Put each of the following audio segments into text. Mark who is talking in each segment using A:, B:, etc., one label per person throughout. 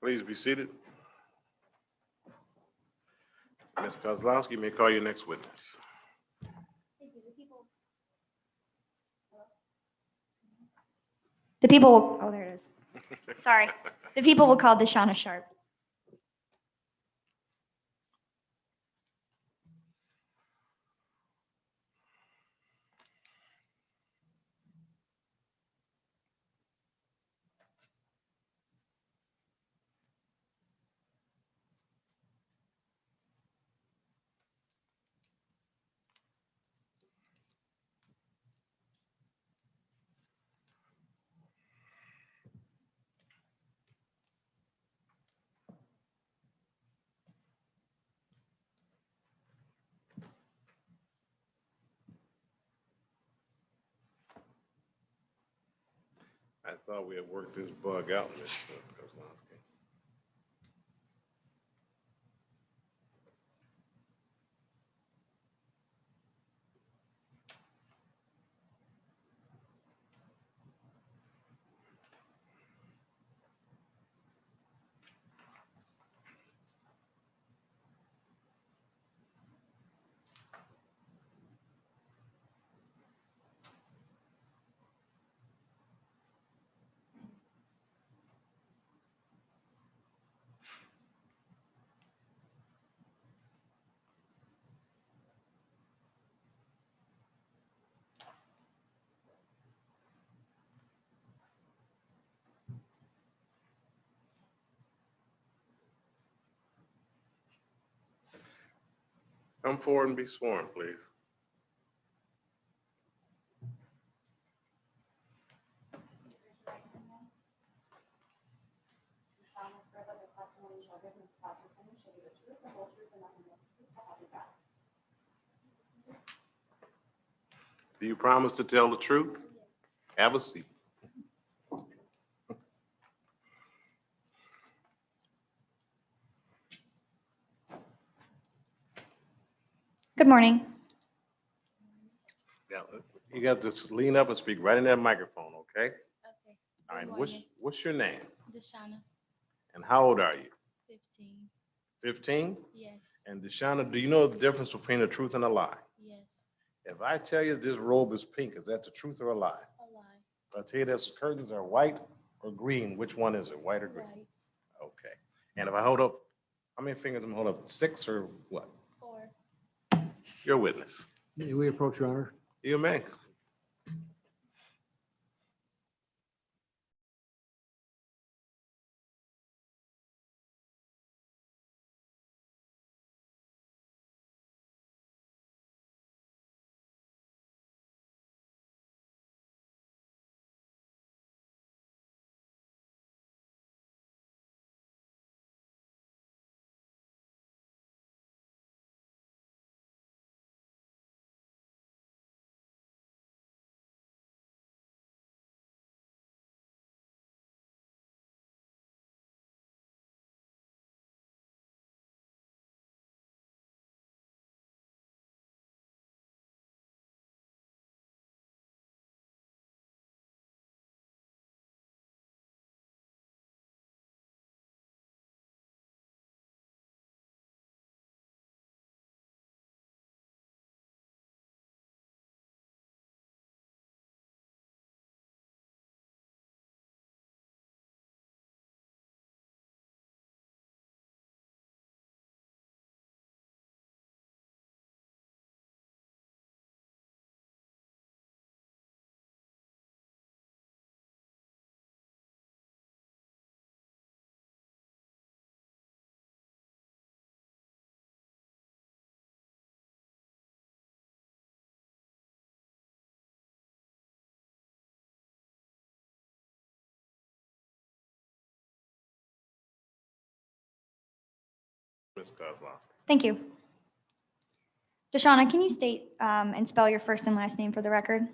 A: Please be seated. Ms. Kozlowski, you may call your next witness.
B: The people will, oh, there it is. Sorry. The people will call Deshauna Sharp.
A: I thought we had worked this bug out, Ms. Kozlowski. Come forward and be sworn, please. Do you promise to tell the truth? Have a seat.
B: Good morning.
A: Yeah, you got to lean up and speak right in that microphone, okay?
C: Okay.
A: All right,
C: Good
A: what's,
C: morning.
A: what's your name?
C: Deshauna,
A: And how old are you?
C: 15.
A: 15?
C: Yes,
A: And Deshauna, do you know the difference between the truth and a lie?
C: yes,
A: If I tell you this robe is pink, is that the truth or a lie?
C: a lie.
A: If I tell you that the curtains are white or green, which one is it, white or green?
C: Right.
A: Okay. And if I hold up, how many fingers am I holding up? 6 or what?
C: 4.
A: You're a witness.
D: May we approach, Your Honor?
A: You may. Ms. Kozlowski.
B: Thank you. Deshauna, can you state and spell your first and last name for the record?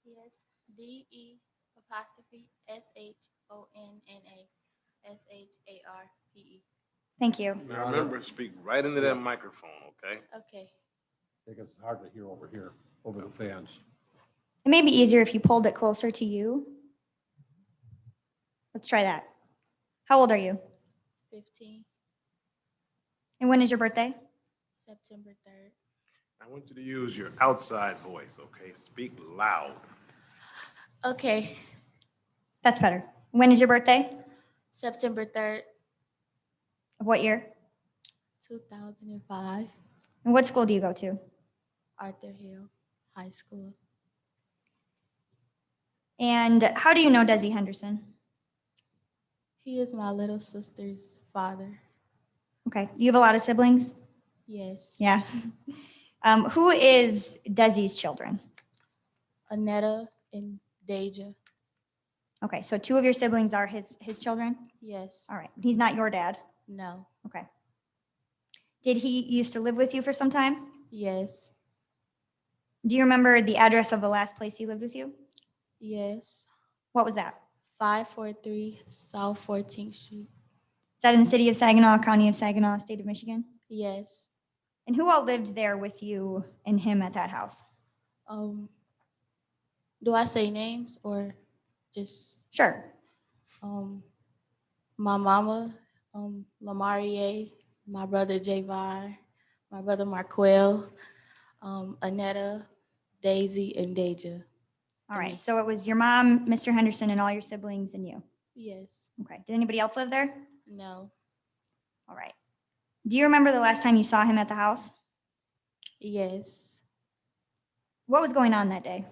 C: Yes, DE''SHONNA''SHARPE.
B: Thank you.
A: Now remember, speak right into that microphone, okay?
C: Okay,
D: I think it's hard to hear over here, over the fans.
B: It may be easier if you pulled it closer to you. Let's try that. How old are you?
C: 15,
B: And when is your birthday?
C: September 3rd.
A: I want you to use your outside voice, okay? Speak loud.
C: Okay,
B: That's better. When is your birthday?
C: September 3rd,
B: Of what year?
C: 2005,
B: And what school do you go to?
C: Arthur Hill High School.
B: And how do you know Desi Henderson?
C: He is my little sister's father.
B: Okay. You have a lot of siblings?
C: Yes.
B: Yeah. Who is Desi's children?
C: Anetta and Deja.
B: Okay, so two of your siblings are his children?
C: Yes.
B: All right. He's not your dad?
C: No.
B: Okay. Did he used to live with you for some time?
C: Yes.
B: Do you remember the address of the last place he lived with you?
C: Yes.
B: What was that?
C: 543 South 14th Street.
B: Is that in the city of Saginaw, county of Saginaw, state of Michigan?
C: Yes.
B: And who all lived there with you and him at that house?
C: Do I say names or just
B: Sure.
C: my mama, Lamarie, my brother Javon, my brother Marquel, Anetta, Daisy, and Deja.
B: All
C: And
B: right.
C: me.
B: So it was your mom, Mr. Henderson, and all your siblings and you.
C: Yes.
B: Okay. Did anybody else live there?
C: No.
B: All right. Do you remember the last time you saw him at the house?
C: Yes.
B: What was going on that day?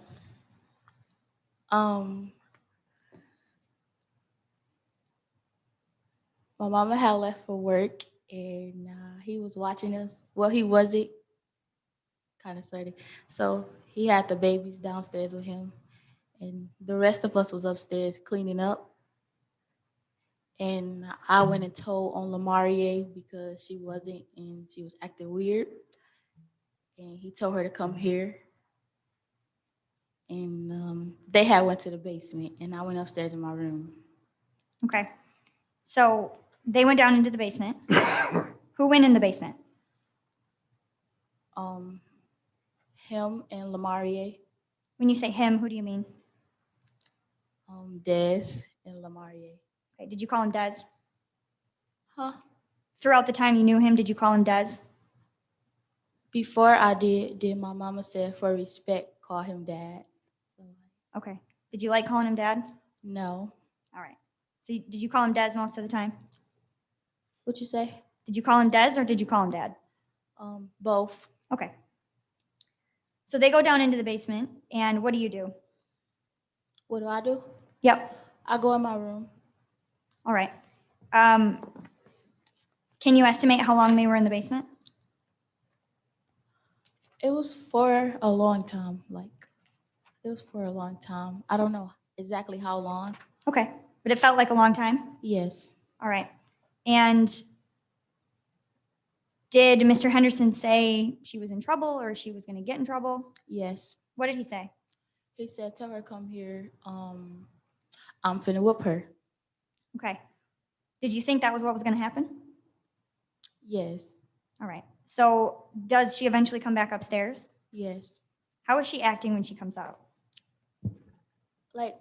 C: My mama had left for work and he was watching us. Well, he wasn't, kind of sort of. So he had the babies downstairs with him, and the rest of us was upstairs cleaning up. And I went and told on Lamarie because she wasn't and she was acting weird. And he told her to come here. And they had went to the basement, and I went upstairs in my room.
B: Okay. So they went down into the basement. Who went in the basement?
C: Him and Lamarie,
B: When you say him, who do you mean?
C: Des and Lamarie.
B: Okay. Did you call him Des?
C: Huh?
B: Throughout the time you knew him, did you call him Des?
C: Before I did, then my mama said for respect, call him dad. So,
B: Okay. Did you like calling him Dad?
C: no.
B: All right. So did you call him Des most of the time?
C: What you say?
B: Did you call him Des or did you call him Dad?
C: Both.
B: Okay. So they go down into the basement, and what do you do?
C: What do I do?
B: Yep.
C: I go in my room.
B: All right. Can you estimate how long they were in the basement?
C: It was for a long time. It was for a long time. I don't know exactly how long.
B: Okay. But it felt like a long time?
C: Yes.
B: All right. And did Mr. Henderson say she was in trouble or she was going to get in trouble?
C: Yes.
B: What did he say?
C: He said, tell her come here. I'm finna whoop her.
B: Okay. Did you think that was what was going to happen?
C: Yes.
B: All right. So does she eventually come back upstairs?
C: Yes.
B: How is she acting when she comes out?
C: Like,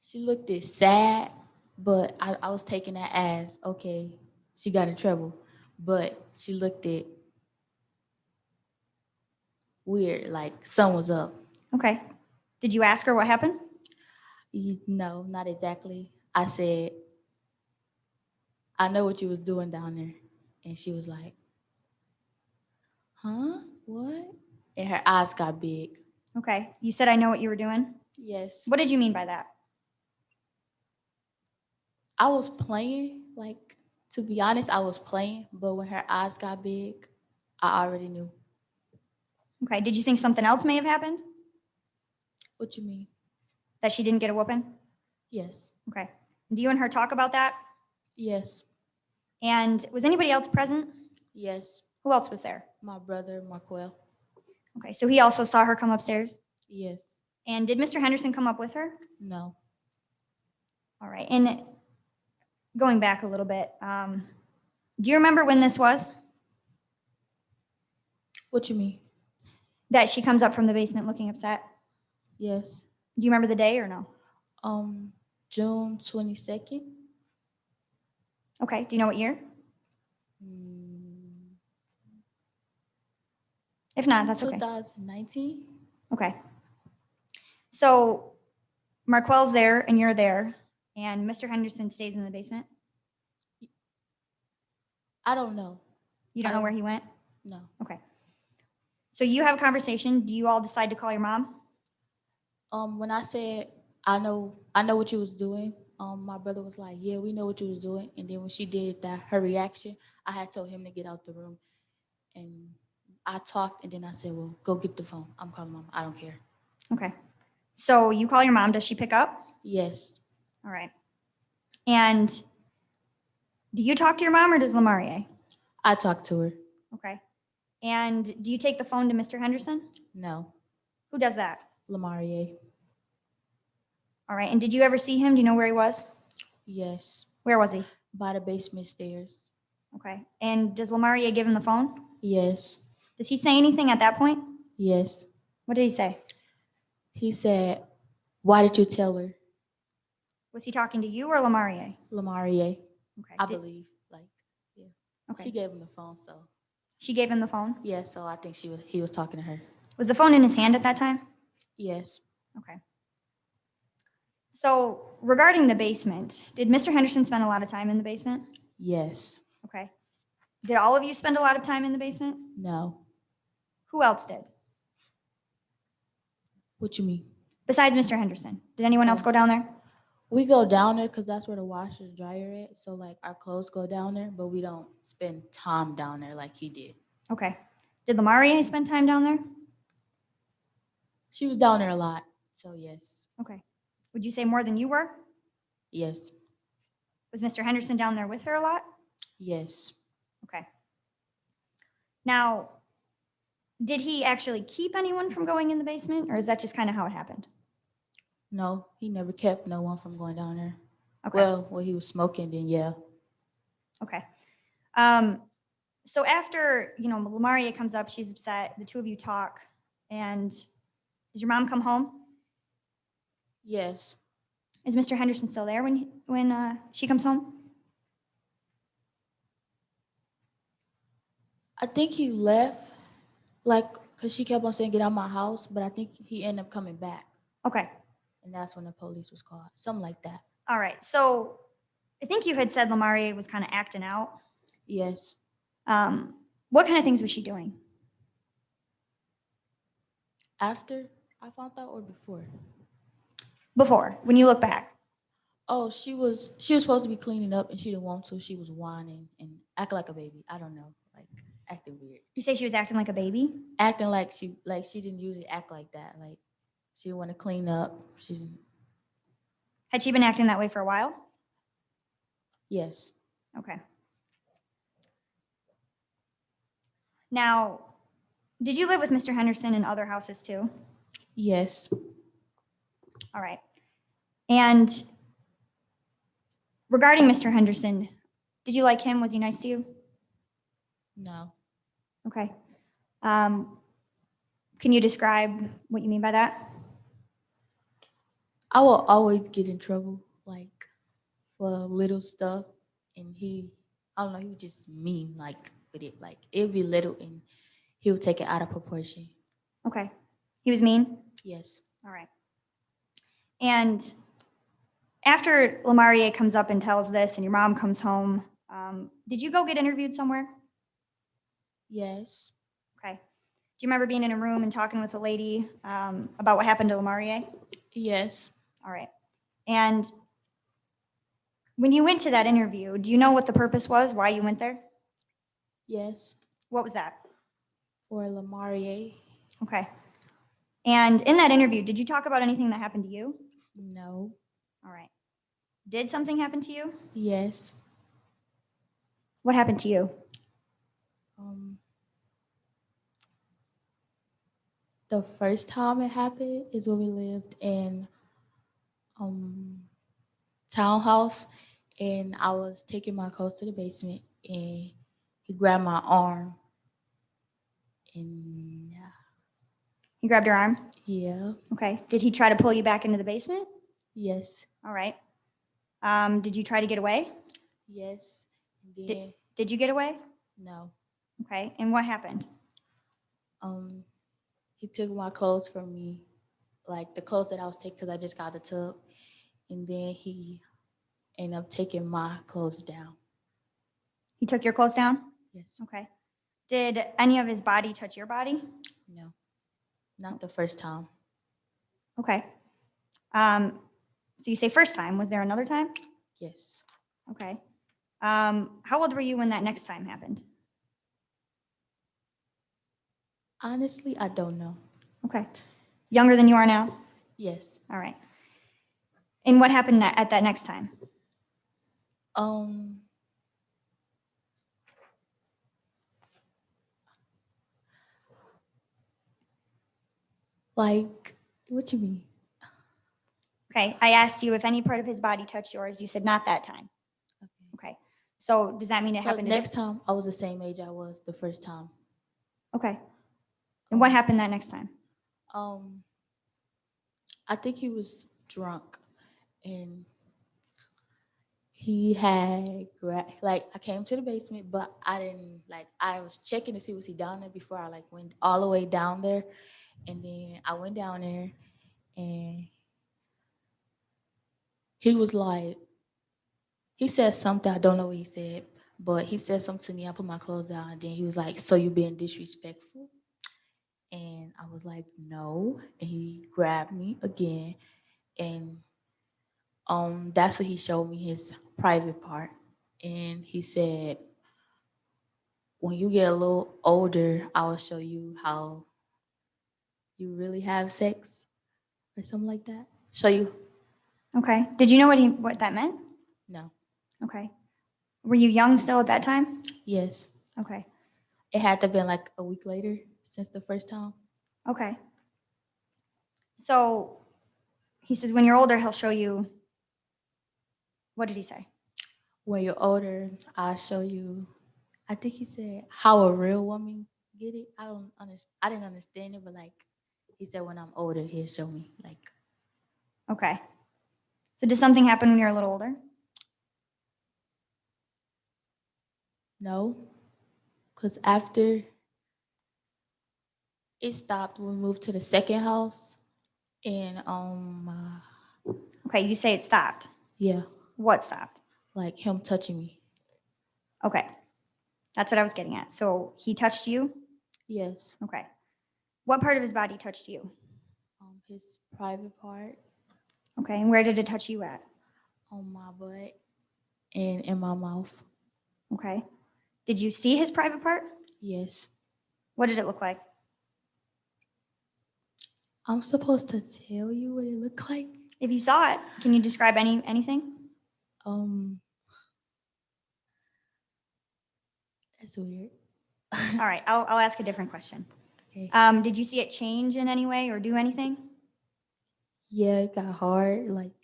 C: she looked it sad, but I was taking that as, okay, she got in trouble. But she looked it weird, like something was up.
B: Okay. Did you ask her what happened?
C: No, not exactly. I said, I know what you was doing down there. And she was like, huh? What? And her eyes got big.
B: Okay. You said I know what you were doing.
C: Yes.
B: What did you mean by that?
C: I was playing, like, to be honest, I was playing, but when her eyes got big, I already knew.
B: Okay. Did you think something else may have happened?
C: What you mean?
B: That she didn't get a whooping?
C: Yes.
B: Okay. Do you and her talk about that?
C: Yes.
B: And was anybody else present?
C: Yes.
B: Who else was there?
C: My brother, Marquel.
B: Okay. So he also saw her come upstairs?
C: Yes.
B: And did Mr. Henderson come up with her?
C: No.
B: All right. And going back a little bit, do you remember when this was?
C: What you mean?
B: That she comes up from the basement looking upset?
C: Yes.
B: Do you remember the day or no?
C: June 22nd.
B: Okay. Do you know what year?
C: Mm,
B: If not, that's okay.
C: 2019?
B: Okay. So Marquell's there and you're there, and Mr. Henderson stays in the basement.
C: I don't know.
B: You don't know where he went?
C: No.
B: Okay. So you have a conversation. Do you all decide to call your mom?
C: When I said I know what you was doing, my brother was like, "Yeah, we know what you was doing." And then when she did that, her reaction, I had told him to get out the room, and I talked, and then I said, "Well, go get the phone. I'm calling mom. I don't care."
B: Okay. So you call your mom. Does she pick up?
C: Yes,
B: All right. And do you talk to your mom or does Lamarie?
C: I talked to her.
B: Okay. And do you take the phone to Mr. Henderson?
C: No,
B: Who does that?
C: Lamarie.
B: All right. And did you ever see him? Do you know where he was?
C: Yes,
B: Where was he?
C: by the basement stairs.
B: Okay. And does Lamarie give him the phone?
C: Yes,
B: Does he say anything at that point?
C: yes.
B: What did he say?
C: He said, "Why did you tell her,
B: Was he talking to you or Lamarie?
C: Lamarie?"
B: Okay.
C: I believe, like, yeah.
B: Okay.
C: She gave him the phone, so
B: She gave him the phone.
C: yeah. So I think he was talking to her.
B: Was the phone in his hand at that time?
C: Yes,
B: Okay. So regarding the basement, did Mr. Henderson spend a lot of time in the basement?
C: yes,
B: Okay. Did all of you spend a lot of time in the basement?
C: no.
B: Who else did?
C: What you mean?
B: Besides Mr. Henderson, did anyone else
C: Oh.
B: go down there?
C: We go down there because that's where the washer and dryer at. So like our clothes go down there, but we don't spend time down there like he did.
B: Okay. Did Lamarie spend time down there?
C: She was down there a lot. So yes,
B: Okay. Would you say more than you were?
C: yes,
B: Was Mr. Henderson down there with her a lot?
C: yes.
B: Okay. Now, did he actually keep anyone from going in the basement, or is that just kind of how it happened?
C: No, he never kept no one from going down there.
B: Okay.
C: Well, when he was smoking, then yeah.
B: Okay. So after, Lamaria comes up, she's upset, the two of you talk, and does your mom come home?
C: Yes,
B: Is Mr. Henderson still there when she comes home?
C: I think he left, like, cause she kept on saying get out my house, but I think he ended up coming back,
B: Okay.
C: and that's when the police was called, something like that.
B: All right. So I think you had said Lamaria was kind of acting out.
C: Yes,
B: What kind of things was she doing?
C: after I found out or before?
B: Before, when you look back?
C: Oh, she was supposed to be cleaning up and she didn't want to. She was whining and acting like a baby. I don't know, like acting weird,
B: You say she was acting like a baby?
C: acting like she didn't usually act like that. Like she didn't want to clean up. She didn't.
B: Had she been acting that way for a while?
C: Yes,
B: Okay. Now, did you live with Mr. Henderson in other houses too?
C: yes,
B: All right. And regarding Mr. Henderson, did you like him? Was he nice to you?
C: no.
B: Okay. Can you describe what you mean by that?
C: I will always get in trouble, like for little stuff, and I don't know, he was just mean, like with it, like it'd be little and he would take it out of proportion.
B: Okay. He was mean?
C: Yes,
B: All right. And after Lamarie comes up and tells this and your mom comes home, did you go get interviewed somewhere?
C: yes,
B: Okay. Do you remember being in a room and talking with a lady about what happened to Lamarie?
C: yes,
B: All right. And when you went to that interview, do you know what the purpose was, why you went there?
C: yes.
B: What was that?
C: For Lamarie,
B: Okay. And in that interview, did you talk about anything that happened to you?
C: no.
B: All right. Did something happen to you?
C: Yes.
B: What happened to you?
C: The first time it happened is when we lived in townhouse, and I was taking my clothes to the basement, and he grabbed my arm, and
B: He grabbed your arm?
C: yeah,
B: Okay. Did he try to pull you back into the basement?
C: yes,
B: All right. Did you try to get away?
C: yes, Then,
B: Did you get away?
C: no.
B: Okay. And what happened?
C: He took my clothes from me, like the clothes that I was taking because I just got the tub. And then he ended up taking my clothes down.
B: He took your clothes down?
C: Yes.
B: Okay. Did any of his body touch your body?
C: No. Not the first time.
B: Okay. So you say first time. Was there another time?
C: Yes.
B: Okay. How old were you when that next time happened?
C: Honestly, I don't know.
B: Okay. Younger than you are now?
C: Yes.
B: All right. And what happened at that next time?
C: Um, like, what you mean?
B: Okay. I asked you if any part of his body touched yours. You said not that time.
C: Okay.
B: Okay. So does that mean it
C: So
B: happened?
C: next time, I was the same age I was the first time.
B: Okay. And what
C: Um,
B: happened that next time?
C: Um, I think he was drunk, and he had like I came to the basement, but I didn't like I was checking to see was he down there before I like went all the way down there, and then I went down there, and he was like he said something I don't know what he said, but he said something to me. I put my clothes down, and then he was like, "So you being disrespectful?" And I was like, "No," and he grabbed me again, and that's when he showed me his private part, and he said, "When you get a little older, I will show you how you really have sex," or something like that. Show you?
B: Okay. Did you know what that meant?
C: No.
B: Okay. Were you young still at that time?
C: Yes.
B: Okay.
C: It had to been like a week later since the first time.
B: Okay. So he says when you're older, he'll show you. What did he say?
C: When you're older, I'll show you. I think he said how a real woman get it. I don't understand. I didn't understand it, but like he said, when I'm older, he'll show me. Like
B: Okay. So did something happen when you're a little older?
C: no, because after it stopped, we moved to the second house, and
B: Okay, you say it stopped.
C: yeah,
B: What stopped?
C: like him touching me.
B: Okay. That's what I was getting at. So he touched you?
C: Yes,
B: Okay. What part of his body touched you?
C: his private part
B: Okay. And where did it touch you at?
C: on my butt and in my mouth.
B: Okay. Did you see his private part?
C: Yes,
B: What did it look like?
C: I'm supposed to tell you what it looked like.
B: If you saw it, can you describe anything?
C: That's weird.
B: All right, I'll ask a different question.
C: Okay.
B: Did you see it change in any way or do anything?
C: Yeah, it got hard. Like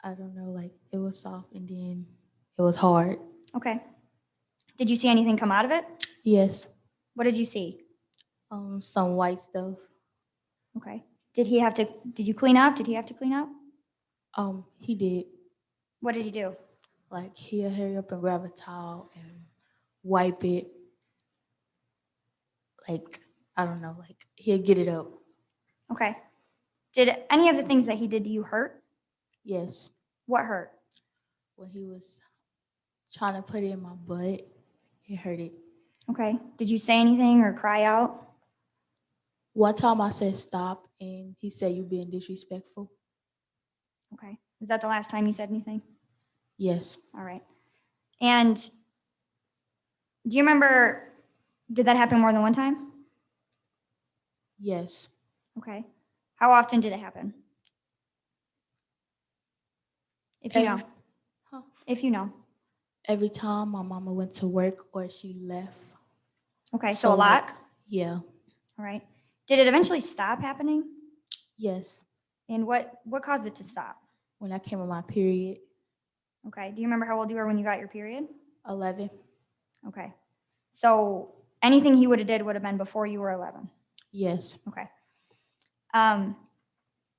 C: I don't know, like it was soft and then it was hard.
B: Okay. Did you see anything come out of it?
C: Yes.
B: What did you see?
C: Some white stuff.
B: Okay. Did you clean up? Did he have to clean up?
C: He did.
B: What did he do?
C: Like he'll hurry up and grab a towel and wipe it. Like I don't know, like he'll get it up.
B: Okay. Did any of the things that he did to you hurt?
C: Yes.
B: What hurt?
C: When he was trying to put it in my butt, it hurt it.
B: Okay. Did you say anything or cry out?
C: One time I said stop and he said you being disrespectful.
B: Okay. Is that the last time you said anything?
C: Yes.
B: All right. And do you remember, did that happen more than one time?
C: Yes.
B: Okay. How often did it happen? If you know.
C: Huh.
B: If you know.
C: Every time my mama went to work or she left.
B: Okay. So a lot?
C: like, yeah.
B: All right. Did it eventually stop happening?
C: Yes.
B: And what caused it to stop?
C: When I came on my period,
B: Okay. Do you remember how old you were when you got your period?
C: 11.
B: Okay. So anything he would have did would have been before you were 11.
C: Yes.
B: Okay.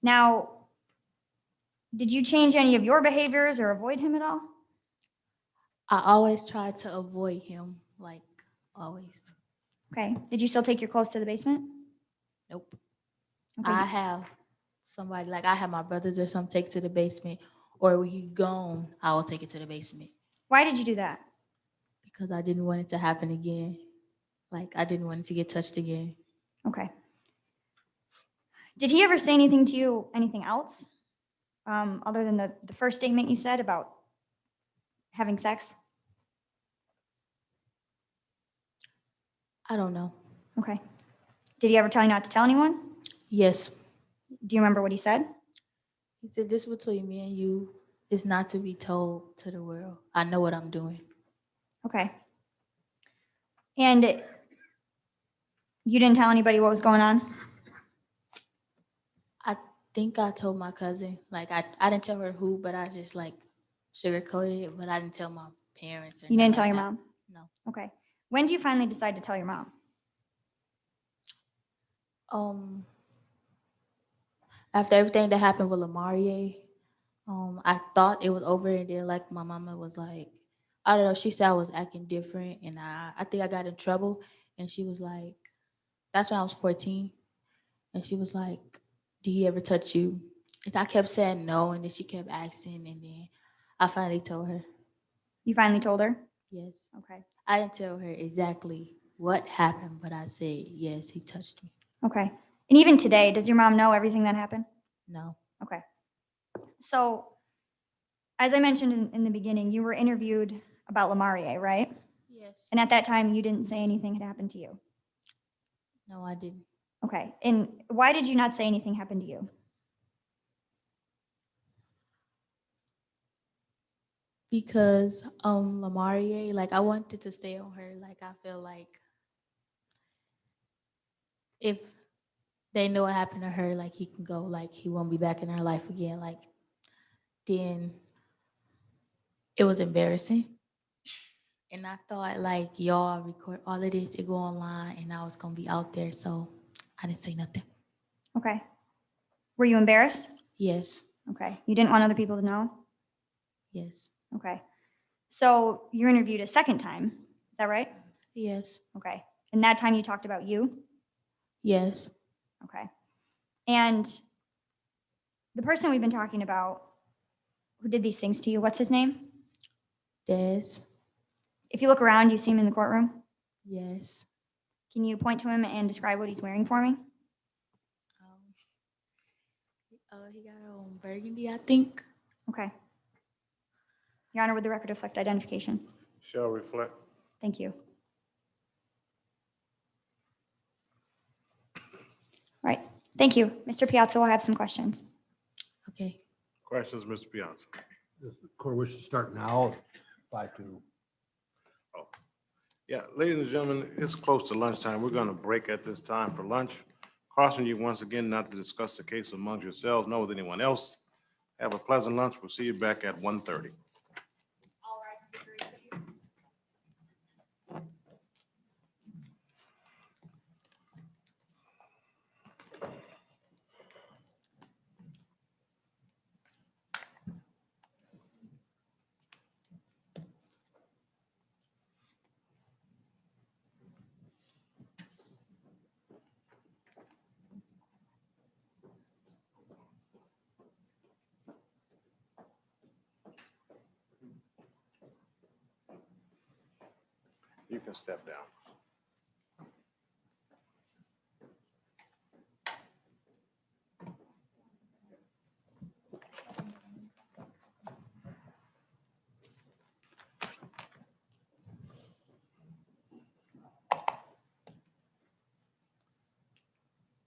B: Now, did you change any of your behaviors or avoid him at all?
C: I always try to avoid him, like always.
B: Okay. Did you still take your clothes to the basement?
C: Nope.
B: Okay.
C: I have somebody, like I have my brothers or something take to the basement, or when he gone, I will take it to the basement
B: Why did you do that?
C: because I didn't want it to happen again. Like I didn't want it to get touched again.
B: Okay. Did he ever say anything to you, anything else? Other than the first statement you said about having sex?
C: I don't know.
B: Okay. Did he ever tell you not to tell anyone?
C: Yes.
B: Do you remember what he said?
C: He said, this between me and you is not to be told to the world. I know what I'm doing.
B: Okay. And you didn't tell anybody what was going on?
C: I think I told my cousin, like I didn't tell her who, but I just like sugarcoated it, but I didn't tell my parents. Or
B: You
C: nothing
B: didn't tell
C: like
B: your
C: that.
B: mom?
C: No.
B: Okay. When do you finally decide to tell your mom?
C: After everything that happened with Lamarie, I thought it was over, and then like my mama was like, I don't know, she said I was acting different, and I think I got in trouble, and she was like, that's when I was 14, and she was like, did he ever touch you? And I kept saying no, and then she kept asking, and then I finally told her
B: You finally told her?
C: yes.
B: Okay.
C: I didn't tell her exactly what happened, but I said yes, he touched me.
B: Okay. And even today, does your mom know everything that happened?
C: No.
B: Okay. So, as I mentioned in the beginning, you were interviewed about Lamarie, right?
C: Yes.
B: And at that time, you didn't say anything had happened to you.
C: No, I didn't.
B: Okay. And why did you not say anything happened to you?
C: Because Lamarie, like I wanted to stay on her. Like I feel like if they know what happened to her, like he can go, like he won't be back in her life again. Like then it was embarrassing. And I thought like y'all record all of this, it go online and I was gonna be out there, so I didn't say nothing.
B: Okay. Were you embarrassed?
C: Yes,
B: Okay. You didn't want other people to know?
C: yes,
B: Okay. So you're interviewed a second time. Is that right?
C: yes,
B: Okay. And that time you talked about you?
C: yes.
B: Okay. And the person we've been talking about who did these things to you, what's his name?
C: Des,
B: If you look around, you see him in the courtroom.
C: yes.
B: Can you point to him and describe what he's wearing for me?
C: He got on burgundy, I think.
B: Okay. Your Honor, would the record reflect identification?
A: Shall reflect.
B: Thank you. All right. Thank you. Mr. Piazza will have some questions.
C: Okay.
A: Questions, Mr. Piazza?
D: Does the court wish to start now? 5-2.
A: Yeah, ladies and gentlemen, it's close to lunchtime. We're going to break at this time for lunch. Caution you once again not to discuss the case amongst yourselves, nor with anyone else. Have a pleasant lunch. We'll see you back at 1:30. You can step down.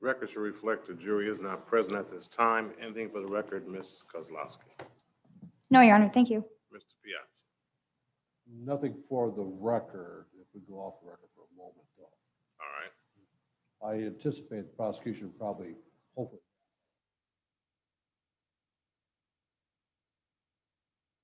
A: Record should reflect the jury is not present at this time. Anything for the record, Ms. Kozlowski?
B: No, Your Honor. Thank you.
A: Mr. Piazza?
D: Nothing for the record, if we go off the record for a moment, though.
A: All right.
D: I anticipate the prosecution probably, hopefully,